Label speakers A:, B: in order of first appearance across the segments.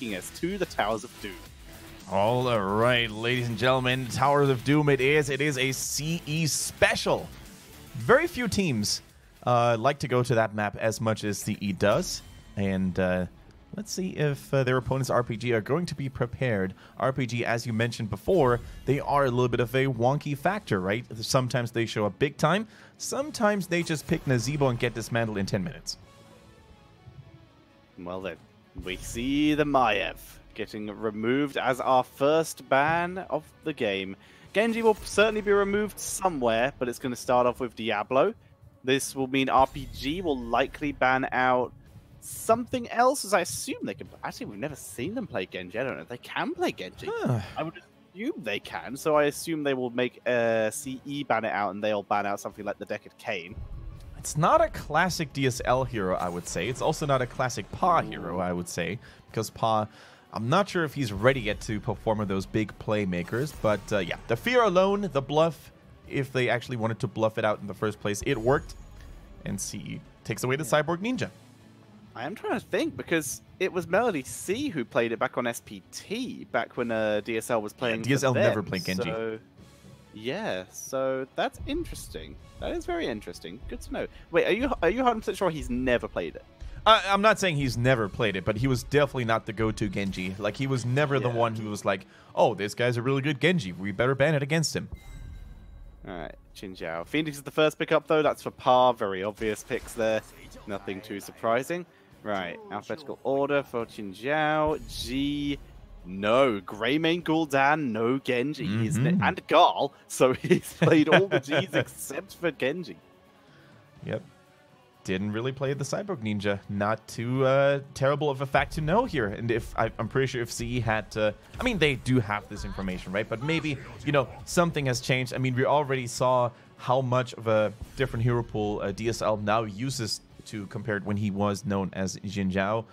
A: taking us to the Towers of Doom.
B: All right, ladies and gentlemen, Towers of Doom it is. It is a CE special. Very few teams like to go to that map as much as CE does. And let's see if their opponents RPG are going to be prepared. RPG, as you mentioned before, they are a little bit of a wonky factor, right? Sometimes they show up big time. Sometimes they just pick Nazebo and get dismantled in 10 minutes.
A: Well then, we see the Maiev getting removed as our first ban of the game. Genji will certainly be removed somewhere, but it's going to start off with Diablo. This will mean RPG will likely ban out something else, as I assume they can. Actually, we've never seen them play Genji. I don't know if they can play Genji. I would assume they can, so I assume they will make CE ban it out, and they'll ban out something like the Decade Kane.
B: It's not a classic DSL hero, I would say. It's also not a classic PA hero, I would say, because PA, I'm not sure if he's ready yet to perform with those big playmakers, but yeah, the fear alone, the bluff, if they actually wanted to bluff it out in the first place, it worked, and CE takes away the Cyborg Ninja.
A: I am trying to think, because it was Melody C who played it back on SPT, back when DSL was playing.
B: Yeah, DSL never played Genji.
A: So, yeah, so that's interesting. That is very interesting. Good to know. Wait, are you 100% sure he's never played it?
B: I'm not saying he's never played it, but he was definitely not the go-to Genji. Like, he was never the one who was like, oh, this guy's a really good Genji. We better ban it against him.
A: All right, Xin Zhao. Phoenix is the first pick up, though. That's for PA. Very obvious picks there. Nothing too surprising. Right, alphabetical order for Xin Zhao. G. No, Greymane Gul'dan, no Genji. And Gal, so he's played all the Gs except for Genji.
B: Yep. Didn't really play the Cyborg Ninja. Not too terrible of a fact to know here. And if I'm pretty sure if CE had to, I mean, they do have this information, right? But maybe, you know, something has changed. I mean, we already saw how much of a different hero pool DSL now uses to compared when he was known as Xin Zhao,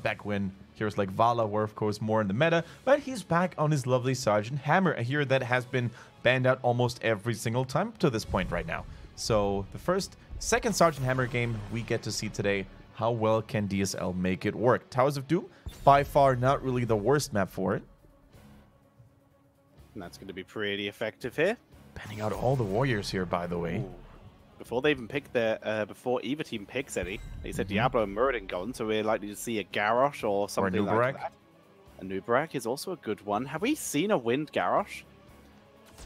B: back when heroes like Vala were, of course, more in the meta, but he's back on his lovely Sergeant Hammer, a hero that has been banned out almost every single time to this point right now. So the second Sergeant Hammer game we get to see today. How well can DSL make it work? Towers of Doom, by far not really the worst map for it.
A: And that's going to be pretty effective here.
B: Banning out all the warriors here, by the way.
A: Ooh. Before they even pick before either team picks any, they said Diablo and Muradin gone, so we're likely to see a Garrosh or something like that. A Nubarak is also a good one. Have we seen a wind Garrosh?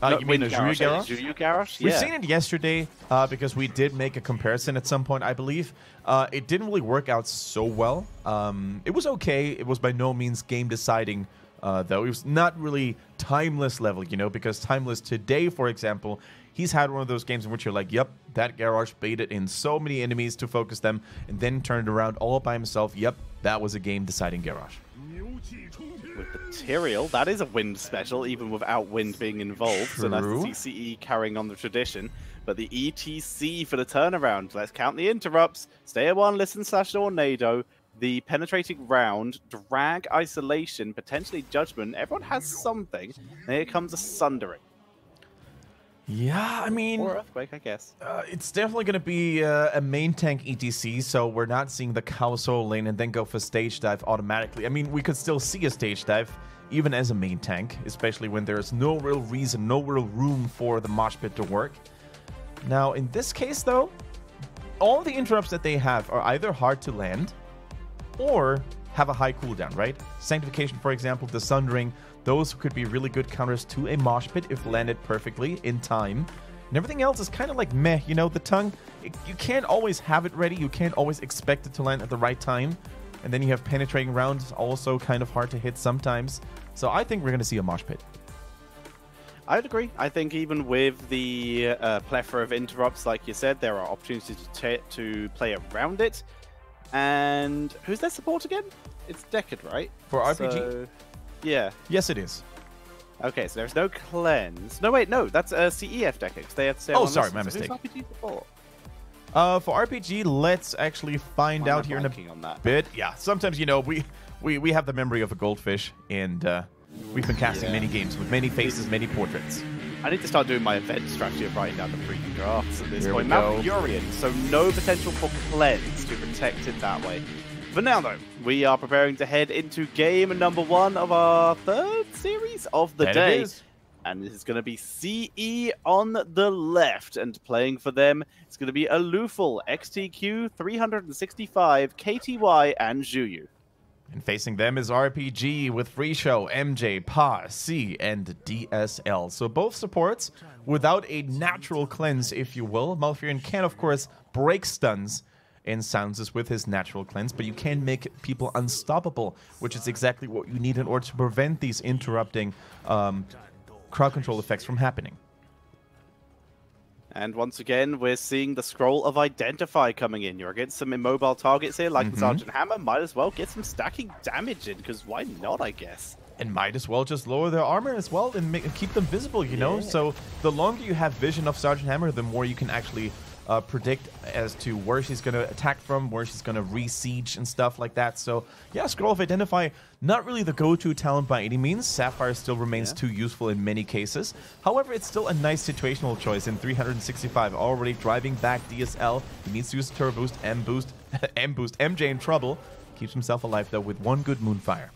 B: You mean a Juyu
A: Garrosh?
B: We've seen it yesterday because we did make a comparison at some point, I believe. It didn't really work out so well. It was okay. It was by no means game deciding, though. It was not really Timeless level, you know, because Timeless today, for example, he's had one of those games in which you're like, yep, that Garrosh baited in so many enemies to focus them and then turned around all by himself. Yep, that was a game deciding Garrosh.
A: With the Tyrael, that is a wind special, even without wind being involved.
B: True.
A: So that's the CCE carrying on the tradition. But the ETC for the turnaround. Let's count the interrupts. Stay at 1, listen /tornado. The penetrating round, drag, isolation, potentially judgment. Everyone has something. And here comes a sundering.
B: Yeah, I mean...
A: Or earthquake, I guess.
B: It's definitely going to be a main tank ETC, so we're not seeing the Cow solo lane and then go for stage dive automatically. I mean, we could still see a stage dive, even as a main tank, especially when there's no real reason, no real room for the mosh pit to work. Now, in this case, though, all the interrupts that they have are either hard to land or have a high cooldown, right? Sanctification, for example, the Sundering, those could be really good counters to a mosh pit if landed perfectly in time. And everything else is kind of like meh, you know, the tongue, you can't always have it ready, you can't always expect it to land at the right time. And then you have penetrating rounds, also kind of hard to hit sometimes. So I think we're going to see a mosh pit.
A: I would agree. I think even with the plethora of interrupts, like you said, there are opportunities to play around it. And who's their support again? It's Decade, right?
B: For RPG?
A: So, yeah.
B: Yes, it is.
A: Okay, so there's no cleanse. No, wait, no, that's CEF Decade. They had to
B: sorry, my mistake.
A: Who's RPG support?
B: For RPG, let's actually find out here in a bit. Yeah, sometimes, you know, we have the memory of a goldfish, and we've been casting many games with many faces, many portraits.
A: I need to start doing my event strategy of writing down the freaking drafts at this
B: Here
A: point. Now Furion, so no potential for cleanse to protect it that way. For now, though, we are preparing to head into game number 1 of our 3rd series of the day. And this is going to be CE on the left. And playing for them, it's going to be Alufal, XTQ, 365, KTY, and Zhuyu.
B: And facing them is RPG with Free Show, MJ, Pa, C, and DSL. So both supports without a natural cleanse, if you will. Malfurion can, of course, break stuns and silences with his natural cleanse, but you can make people unstoppable, which is exactly what you need in order to prevent these interrupting crowd control effects from happening.
A: And once again, we're seeing the scroll of Identify coming in. You're against some immobile targets here, like the Sergeant Hammer. Might as well get some stacking damage in, because why not, I guess?
B: And might as well just lower their armor as well and keep them visible, you know? So the longer you have vision of Sergeant Hammer, the more you can actually predict as to where she's going to attack from, where she's going to re-siege and stuff like that. So, yeah, Scroll of Identify, not really the go-to talent by any means. Sapphire still remains too useful in many cases. However, it's still a nice situational choice in 365, already driving back DSL. He needs to use Turbo Boost, M-Boost, M-Boost, MJ in trouble. Keeps himself alive, though, with one good Moonfire.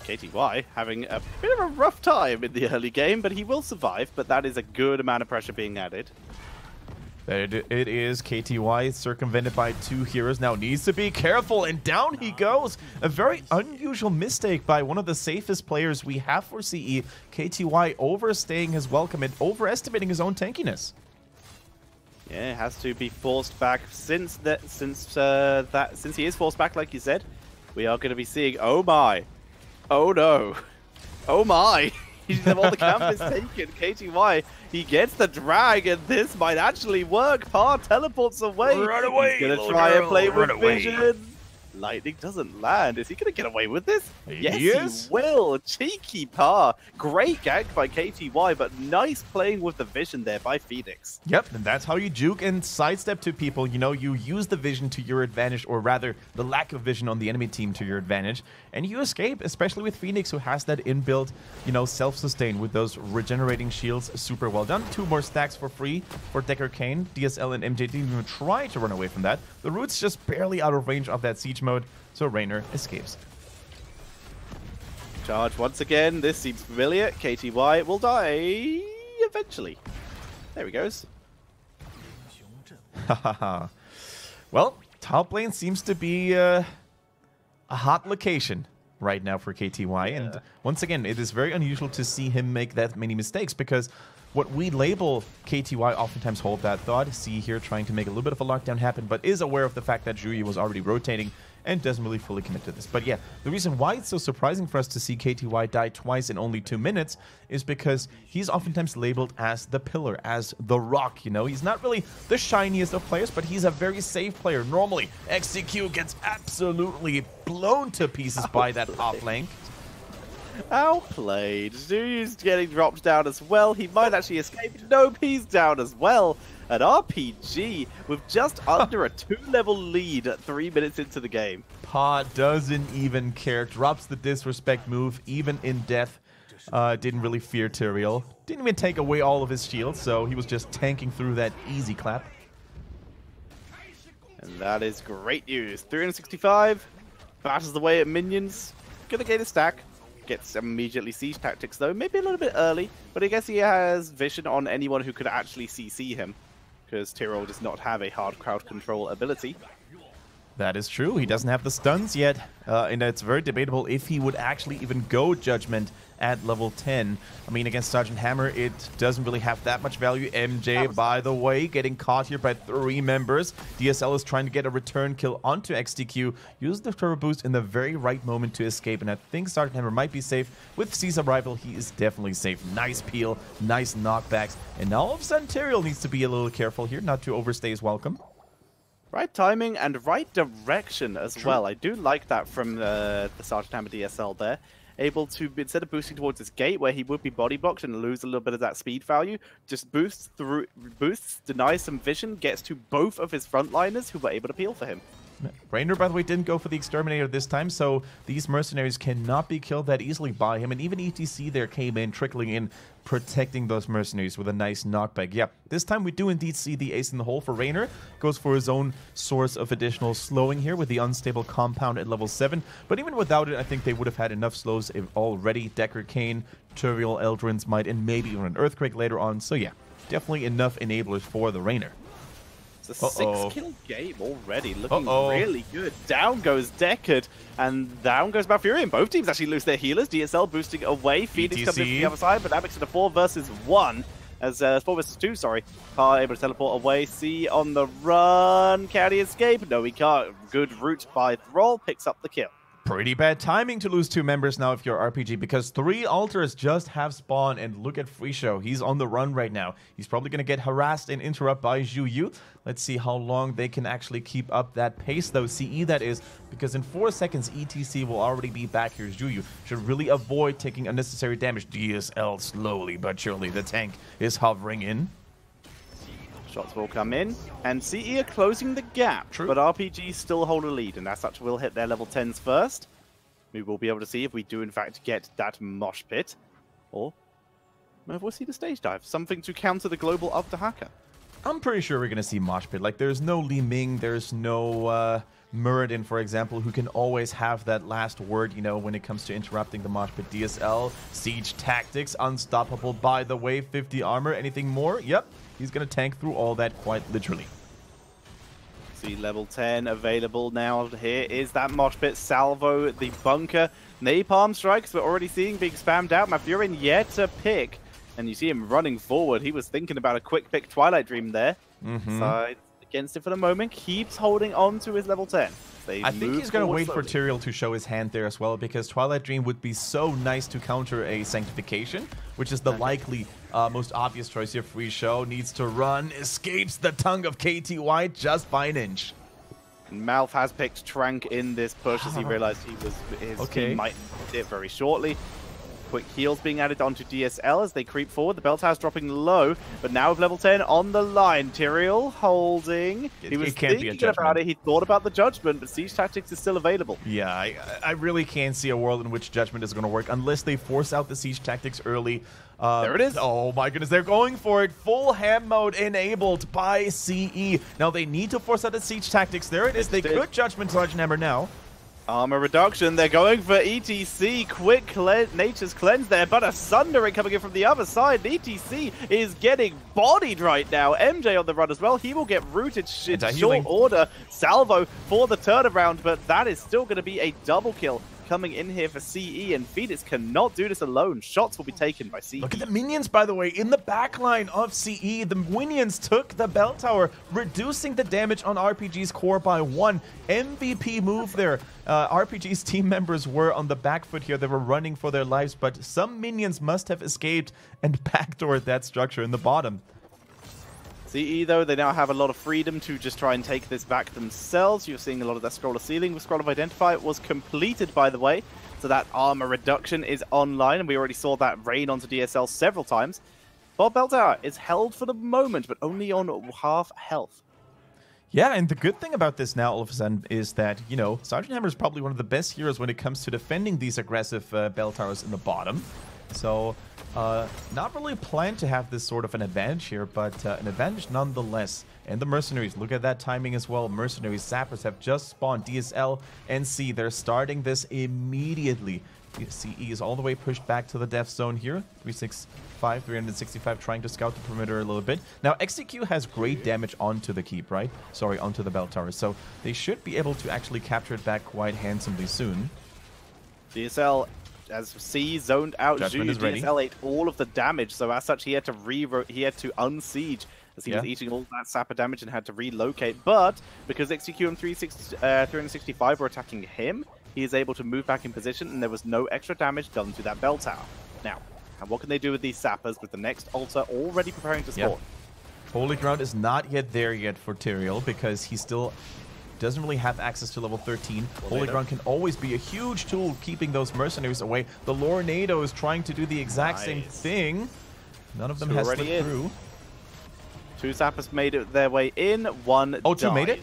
A: KTY having a bit of a rough time in the early game, but he will survive, but that is a good amount of pressure being added.
B: It is. KTY circumvented by 2 heroes. Now needs to be careful, and down he goes. A very unusual mistake by one of the safest players we have for CE. KTY overstaying his welcome and overestimating his own tankiness.
A: Yeah, it has to be forced back. Since he is forced back, like you said, we are going to be seeing, oh my. Oh no. Oh my. All the camp is taken. KTY, he gets the drag, and this might actually work. Pa teleports away.
B: Run away.
A: He's going to try and play with vision. Lightning doesn't land. Is he going to get away with this? Yes, he will. Cheeky Pa. Great gank by KTY, but nice playing with the vision there by Phoenix.
B: Yep, and that's how you juke and sidestep to people. You know, you use the vision to your advantage, or rather, the lack of vision on the enemy team to your advantage, and you escape, especially with Phoenix, who has that inbuilt, you know, self-sustain with those regenerating shields. Super well done. 2 more stacks for free for Decker Kane. DSL and MJ didn't even try to run away from that. The Root's just barely out of range of that siege mode, so Raynor escapes.
A: Charge once again. This seems familiar. KTY will die eventually. There he goes.
B: Well, top lane seems to be a hot location right now for KTY, and once again, it is very unusual to see him make that many mistakes, because what we label KTY oftentimes hold that thought. See here trying to make a little bit of a lockdown happen, but is aware of the fact that Zhuyu was already rotating and doesn't really fully commit to this. But yeah, the reason why it's so surprising for us to see KTY die twice in only 2 minutes is because he's oftentimes labeled as the pillar, as the rock, you know? He's not really the shiniest of players, but he's a very safe player. Normally, XCQ gets absolutely blown to pieces by that off-lane.
A: Outplayed. Zuyu's getting dropped down as well. He might actually escape. Nope, he's down as well. An RPG with just under a 2-level lead at 3 minutes into the game.
B: Pa doesn't even care. Drops the disrespect move, even in death. Didn't really fear Tyrael. Didn't even take away all of his shields, so he was just tanking through that easy clap.
A: And that is great news. 365. Batters the way at minions. Gonna get a stack. Gets immediately siege tactics though, maybe a little bit early, but I guess he has vision on anyone who could actually CC him, because Tyrael does not have a hard crowd control ability.
B: That is true. He doesn't have the stuns yet, and it's very debatable if he would actually even go Judgment at level 10. I mean, against Sergeant Hammer, it doesn't really have that much value. MJ, by the way, getting caught here by 3 members. DSL is trying to get a return kill onto XTQ. Use the turbo boost in the very right moment to escape, and I think Sergeant Hammer might be safe. With C's arrival, he is definitely safe. Nice peel, nice knockbacks, and now all of a sudden Tyrael needs to be a little careful here, not to overstay his welcome.
A: Right timing and right direction as well. I do like that from the Sergeant Hammer DSL there. Able to, instead of boosting towards his gate where he would be body blocked and lose a little bit of that speed value, just boosts, denies some vision, gets to both of his frontliners who were able to peel for him.
B: Raynor, by the way, didn't go for the Exterminator this time, so these mercenaries cannot be killed that easily by him. And even ETC there came in, trickling in, protecting those mercenaries with a nice knockback. Yeah, this time we do indeed see the ace in the hole for Raynor. Goes for his own source of additional slowing here with the unstable compound at level 7. But even without it, I think they would have had enough slows already. Decker Kane, Turvial, Eldrin's Might, and maybe even an Earthquake later on. So yeah, definitely enough enablers for the Raynor.
A: It's a 6-kill game already, looking really good. Down goes Deckard, and down goes Malfurion. Both teams actually lose their healers. DSL boosting away. Phoenix comes in from the other side, but that makes it a 4 versus 1. As 4 versus 2, sorry. Are able to teleport away. C on the run. Can he escape? No, he can't. Good route by Thrall. Picks up the kill.
B: Pretty bad timing to lose 2 members now if you're RPG, because 3 altars just have spawned, and look at Free Show. He's on the run right now. He's probably going to get harassed and interrupted by Zhu Yu. Let's see how long they can actually keep up that pace, though. CE, that is, because in 4 seconds, ETC will already be back here. Zhu Yu should really avoid taking unnecessary damage. DSL slowly but surely. The tank is hovering in.
A: Shots will come in, and CE are closing the gap, but RPG still hold a lead, and as such will hit their level 10s first. We will be able to see if we do in fact get that mosh pit, or we'll see the stage dive, something to counter the global of the hacker.
B: I'm pretty sure we're going to see mosh pit. Like, there's no Li Ming, there's no Muradin, for example, who can always have that last word, you know, when it comes to interrupting the mosh pit. DSL, Siege Tactics, unstoppable, by the way, 50 armor, anything more? Yep. He's going to tank through all that quite literally.
A: See level 10 available now. Here is that mosh pit. Salvo the bunker. Napalm strikes we're already seeing being spammed out. Malfurion yet to pick. And you see him running forward. He was thinking about a quick pick Twilight Dream there. Side against it for the moment. Keeps holding on to his level 10. I
B: think he's going to wait for Tyrael to show his hand there as well, because Twilight Dream would be so nice to counter a Sanctification, which is the likely most obvious choice here. Free Show needs to run, escapes the tongue of KTY just by an inch.
A: Malf has picked Trank in this push as he realized his team might need it very shortly. Quick heals being added onto DSL as they creep forward. The bell tower's dropping low, but now with level 10 on the line. Tyrael holding. He was thinking about it. He thought about the Judgment, but Siege Tactics is still available.
B: Yeah, I really can't see a world in which Judgment is going to work unless they force out the Siege Tactics early.
A: There it is.
B: Oh my goodness, they're going for it. Full ham mode enabled by CE. Now they need to force out the Siege Tactics. There it is. They could Judgment Sledgehammer now.
A: Armor reduction, they're going for ETC, quick Nature's Cleanse there, but a Sundering coming in from the other side. ETC is getting bodied right now. MJ on the run as well, he will get rooted in short order. Salvo for the turnaround, but that is still going to be a double kill coming in here for CE, and Phoenix cannot do this alone. Shots will be taken by CE.
B: Look at the minions, by the way, in the backline of CE. The minions took the bell tower, reducing the damage on RPG's core by 1. MVP move there. RPG's team members were on the back foot here. They were running for their lives, but some minions must have escaped and backdoored that structure in the bottom.
A: CE, though, they now have a lot of freedom to just try and take this back themselves. You're seeing a lot of that Scroll of Sealing with Scroll of Identify. It was completed, by the way, so that armor reduction is online, and we already saw that rain onto DSL several times. Bob Bell Tower is held for the moment, but only on half health.
B: Yeah, and the good thing about this now, all of a sudden, is that, you know, Sergeant Hammer is probably one of the best heroes when it comes to defending these aggressive bell towers in the bottom. So, not really planned to have this sort of an advantage here, but an advantage nonetheless. And the Mercenaries, look at that timing as well. Mercenaries, Zappers have just spawned. DSL and C, they're starting this immediately. CE is all the way pushed back to the death zone here. 365, trying to scout the perimeter a little bit. Now, XCQ has great damage onto the keep, right? Sorry, onto the bell tower. So they should be able to actually capture it back quite handsomely soon.
A: DSL, as C zoned out, DSL ate all of the damage, so as such he had to unsiege as he was eating all that sapper damage and had to relocate. But because XCQ and 365 were attacking him, he is able to move back in position, and there was no extra damage done to that bell tower. Now, what can they do with these sappers with the next altar already preparing to spawn?
B: Holy Ground is not yet there yet for Tyrael because he still doesn't really have access to level 13. Holy Ground can always be a huge tool keeping those mercenaries away. The Lornado is trying to do the exact same thing. None of them has slipped through.
A: 2 sappers made it their way in. 1
B: 2 made it?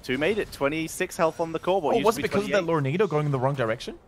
A: 2 made it. 26 health on the core.
B: Oh, was it because of that Lornado going in the wrong direction?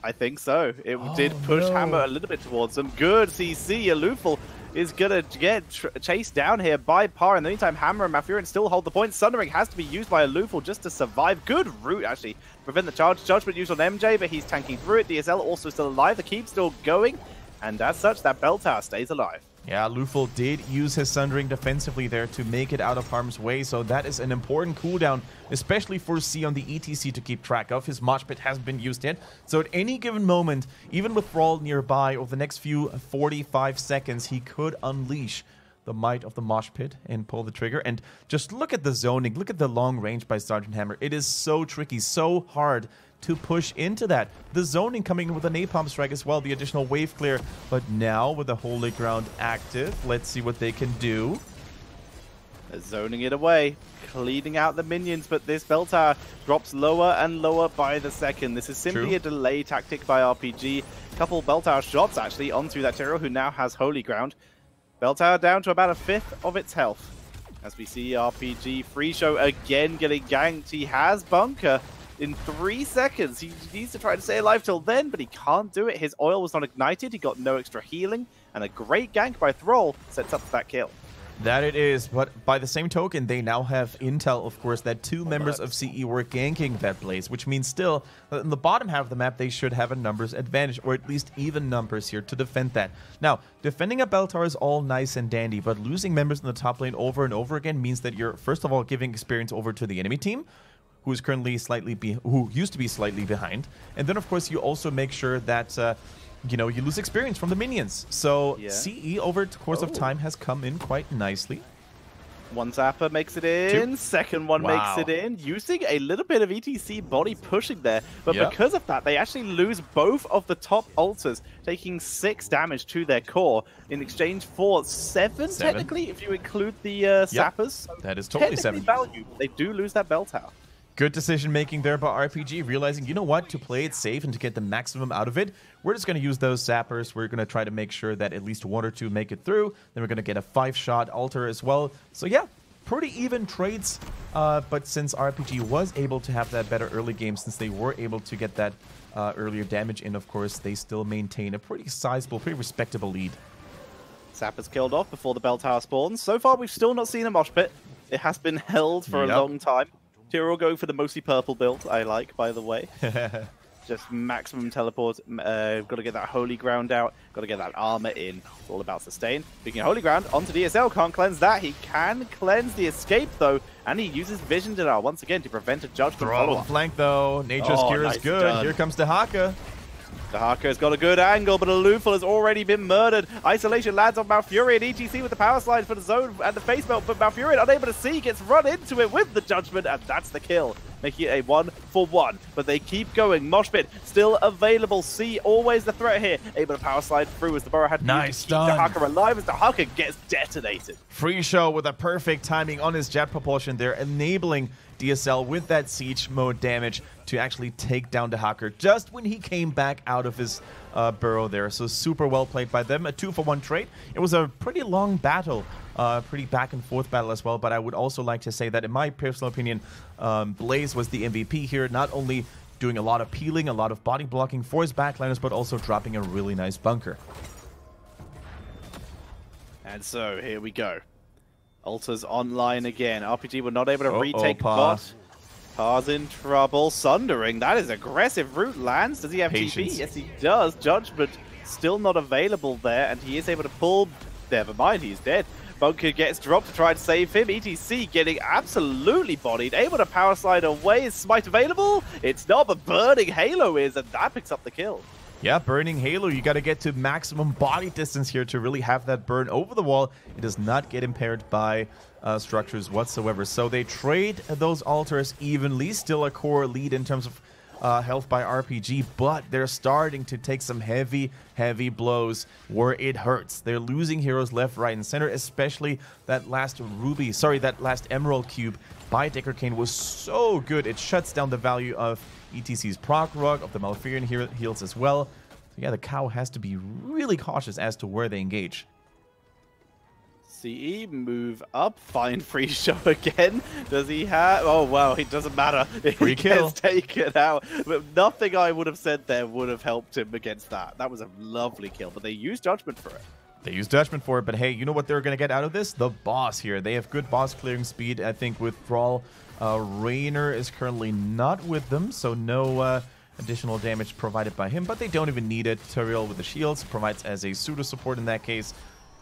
A: I think so. It did push Hammer a little bit towards them. Good CC. Alufal is going to get chased down here by Par. In the meantime, Hammer and Malfurion still hold the point. Sundering has to be used by Alufal just to survive. Good route, actually. Prevent the charge. Judgment used on MJ, but he's tanking through it. DSL also still alive. The keep's still going. And as such, that bell tower stays alive.
B: Yeah, Lufal did use his Sundering defensively there to make it out of harm's way, so that is an important cooldown, especially for C on the ETC to keep track of. His Mosh Pit hasn't been used yet, so at any given moment, even with Thrall nearby, over the next few 45 seconds, he could unleash the might of the Mosh Pit and pull the trigger. And just look at the zoning, look at the long range by Sergeant Hammer. It is so tricky, so hard to push into that. The zoning coming in with a napalm strike as well, the additional wave clear. But now with the holy ground active, let's see what they can do.
A: They're zoning it away, cleaning out the minions, but this bell tower drops lower and lower by the second. This is simply a delay tactic by RPG. Couple bell tower shots actually onto that Tyrael, who now has holy ground. Bell tower down to about 1/5 of its health. As we see RPG Free Show again getting ganked. He has bunker in 3 seconds. He needs to try to stay alive till then, but he can't do it. His oil was not ignited. He got no extra healing, and a great gank by Thrall sets up that kill.
B: That it is, but by the same token, they now have intel, of course, that 2 members of CE were ganking that Blaze, which means still, in the bottom half of the map, they should have a numbers advantage, or at least even numbers here to defend that. Now, defending a bell tower is all nice and dandy, but losing members in the top lane over and over again means that you're, first of all, giving experience over to the enemy team, who is currently who used to be slightly behind, and then, of course, you also make sure that you know, you lose experience from the minions. So CE over the course of time has come in quite nicely.
A: One zapper makes it in,
B: 2.
A: Second one makes it in, using a little bit of ETC body pushing there. But because of that, they actually lose both of the top altars, taking 6 damage to their core in exchange for 7 technically, if you include the sappers.
B: That is totally 7.
A: Value. They do lose that bell tower.
B: Good decision making there by RPG, realizing, you know what, to play it safe and to get the maximum out of it, we're just going to use those zappers. We're going to try to make sure that at least 1 or 2 make it through. Then we're going to get a 5-shot altar as well. So yeah, pretty even trades. But since RPG was able to have that better early game, since they were able to get that earlier damage in, of course, they still maintain a pretty sizable, pretty respectable lead.
A: Zapper's killed off before the bell tower spawns. So far, we've still not seen a mosh pit. It has been held for a long time. Tyrael going for the mostly purple build, I like, by the way. Just maximum teleport. Got to get that holy ground out. Got to get that armor in. It's all about sustain. Speaking of holy ground, onto DSL. Can't cleanse that. He can cleanse the escape, though. And he uses Vision Denial once again to prevent a judgment follow-up.
B: Flank, though. Nature's Cure is good. Done. Here comes the Haka.
A: The Haka's got a good angle, but Alufal has already been murdered. Isolation lands on Malfurion. ETC with the power slide for the zone and the face melt, but Malfurion, unable to see, gets run into it with the judgment, and that's the kill, making it a 1-for-1. But they keep going. Mosh Pit still available. C always the threat here. Able to power slide through as the Burrow had to keep the Haka alive as the Haka gets detonated.
B: Free Show with a perfect timing on his jet propulsion there, enabling DSL with that siege mode damage to actually take down the Hacker just when he came back out of his burrow there. So super well played by them. A 2-for-1 trade. It was a pretty long battle, pretty back and forth battle as well. But I would also like to say that in my personal opinion, Blaze was the MVP here. Not only doing a lot of peeling, a lot of body blocking for his backliners, but also dropping a really nice bunker.
A: And so here we go. Altars online again. RPG were not able to retake bot. Par's in trouble. Sundering. That is aggressive. Root lands. Does he have TP? Yes, he does. Judgment still not available there, and he is able to pull. Never mind, he's dead. Bunker gets dropped to try and save him. ETC getting absolutely bodied. Able to power slide away. Is Smite available? It's not, but Burning Halo is, and that picks up the kill.
B: Yeah, Burning Halo, you got to get to maximum body distance here to really have that burn over the wall. It does not get impaired by structures whatsoever. So they trade those altars evenly. Still a core lead in terms of health by RPG, but they're starting to take some heavy blows where it hurts. They're losing heroes left, right, and center, especially that last that last Emerald Cube by Decker Kane was so good. It shuts down the value of ETC's proc rug, of the Malfurion heals as well. So yeah, the cow has to be really cautious as to where they engage.
A: CE move up, find free show again. Does he have? Oh wow, it doesn't matter.
B: Free
A: He
B: kill.
A: gets taken out. But nothing I would have said there would have helped him against that. That was a lovely kill, but they used judgment for it.
B: They used judgment for it, but hey, you know what they're going to get out of this? The boss here. They have good boss clearing speed. I think with Thrall, Raynor is currently not with them, so no additional damage provided by him, but they don't even need it. Turiel with the shields provides as a pseudo support in that case.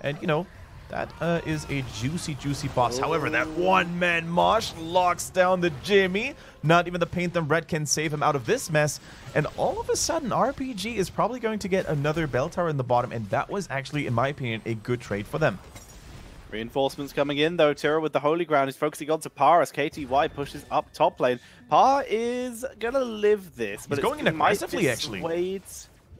B: And, you know, that is a juicy, juicy boss. However, that one-man Mosh locks down the Jimmy. Not even the Paint Them Red can save him out of this mess. And all of a sudden, RPG is probably going to get another bell tower in the bottom, and that was actually, in my opinion, a good trade for them.
A: Reinforcements coming in, though. Tira with the Holy Ground is focusing on to Par as KTY pushes up top lane. Par is going to live this, but
B: he's going in aggressively, actually.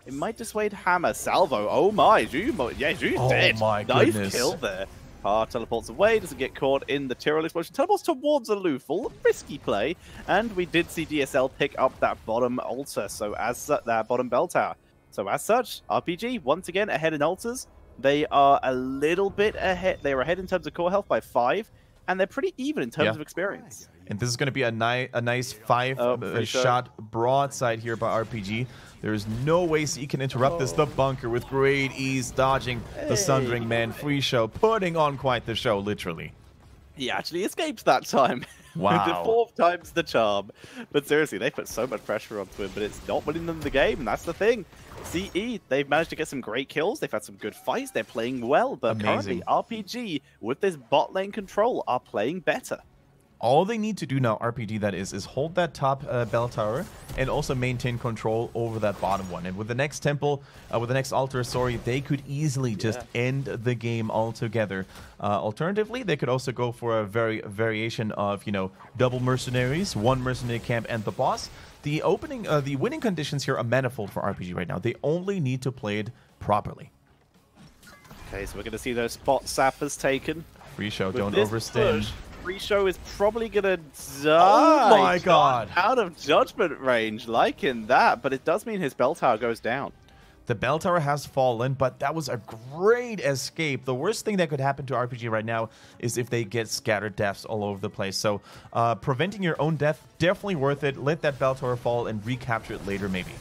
A: It might dissuade Hammer. Salvo. Oh my. Zhu's dead.
B: My
A: nice
B: goodness.
A: kill there. Par teleports away, doesn't get caught in the Tyrrell explosion. Teleports towards a Luful. Risky play. And we did see DSL pick up that bottom altar, so as that bottom bell tower. So as such, RPG once again ahead in altars. They are a little bit ahead. They are ahead in terms of core health by 5, and they're pretty even in terms of experience.
B: And this is going to be a nice 5-shot broadside here by RPG. There is no way he can interrupt this. The bunker with great ease, dodging the Sundering Man. Free show, putting on quite the show, literally.
A: He actually escapes that time.
B: Wow.
A: The 4th time's the charm. But seriously, they put so much pressure onto him, but it's not winning them the game, and that's the thing. CE, they've managed to get some great kills. They've had some good fights. They're playing well, but currently RPG, with this bot lane control, are playing better.
B: All they need to do now, RPG that is hold that top bell tower and also maintain control over that bottom one. And with the next temple, with the next altar, sorry, they could easily just end the game altogether. Alternatively, they could also go for a variation of, you know, double mercenaries, 1 mercenary camp and the boss. The winning conditions here are manifold for RPG right now. They only need to play it properly.
A: Okay, so we're going to see those spot sappers taken.
B: Free show, don't overstand.
A: Free show is probably gonna die.
B: Oh my god!
A: Out of judgment range, liking that, but it does mean his bell tower goes down.
B: The bell tower has fallen, but that was a great escape. The worst thing that could happen to RPG right now is if they get scattered deaths all over the place. So preventing your own death, definitely worth it. Let that bell tower fall and recapture it later, maybe.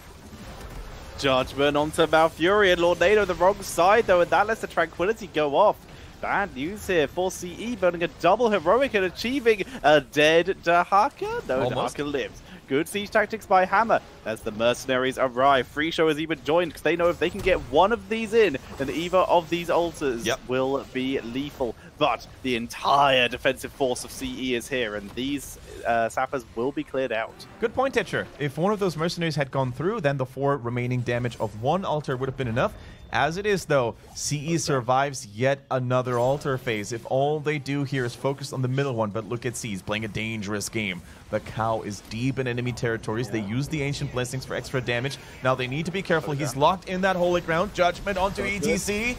A: Judgment onto Malfurion. and Lord Nado the wrong side, though, and that lets the Tranquility go off. Bad news here for CE, burning a double heroic and achieving a dead Dahaka. No,
B: almost.
A: Dahaka lives. Good siege tactics by Hammer as the mercenaries arrive. Free Show has even joined because they know if they can get one of these in, then either of these altars will be lethal. But the entire defensive force of CE is here, and these sappers will be cleared out.
B: Good point, Tetcher. If one of those mercenaries had gone through, then the 4 remaining damage of 1 altar would have been enough. As it is, though, CE survives yet another altar phase. If all they do here is focus on the middle one, but look at CE, he's playing a dangerous game. The cow is deep in enemy territories. They use the Ancient Blessings for extra damage. Now they need to be careful. He's locked in that holy ground. Judgment onto ETC.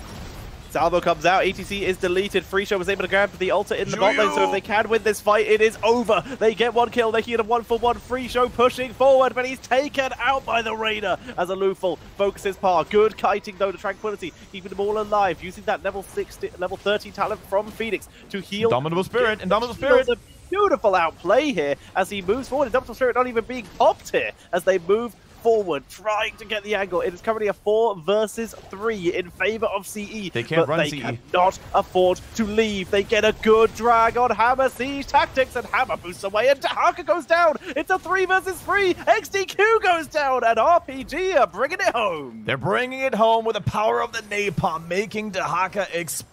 A: Salvo comes out, ETC is deleted. Free Show was able to grab the altar in the bot lane, so if they can win this fight, it is over. They get 1 kill, they can get a 1-for-1. Free Show pushing forward, but he's taken out by the Raider as a Luful focuses Par. Good kiting though to Tranquility, keeping them all alive, using that level 30 talent from Phoenix to heal.
B: Indomitable Spirit, Indomitable Spirit.
A: A beautiful outplay here as he moves forward. Indomitable Spirit not even being popped here as they move forward, trying to get the angle. It is currently a 4 versus 3 in favor of CE.
B: They can't run
A: they
B: CE.
A: Cannot afford to leave. They get a good drag on Hammer. Siege tactics, and Hammer boosts away, and Dahaka goes down. It's a 3 versus 3. XDQ goes down, and RPG are bringing it home.
B: They're bringing it home with the power of the napalm, making Dahaka explode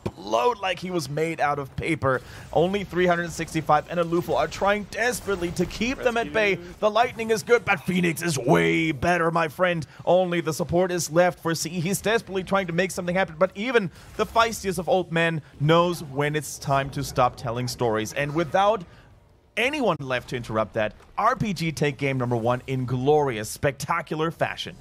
B: like he was made out of paper. Only 365 and a Luful are trying desperately to keep them at bay. The lightning is good, but Phoenix is way better, my friend. Only the support is left for CE. He's desperately trying to make something happen, but even the feistiest of old men knows when it's time to stop telling stories. And without anyone left to interrupt that, RPG take game number 1 in glorious, spectacular fashion.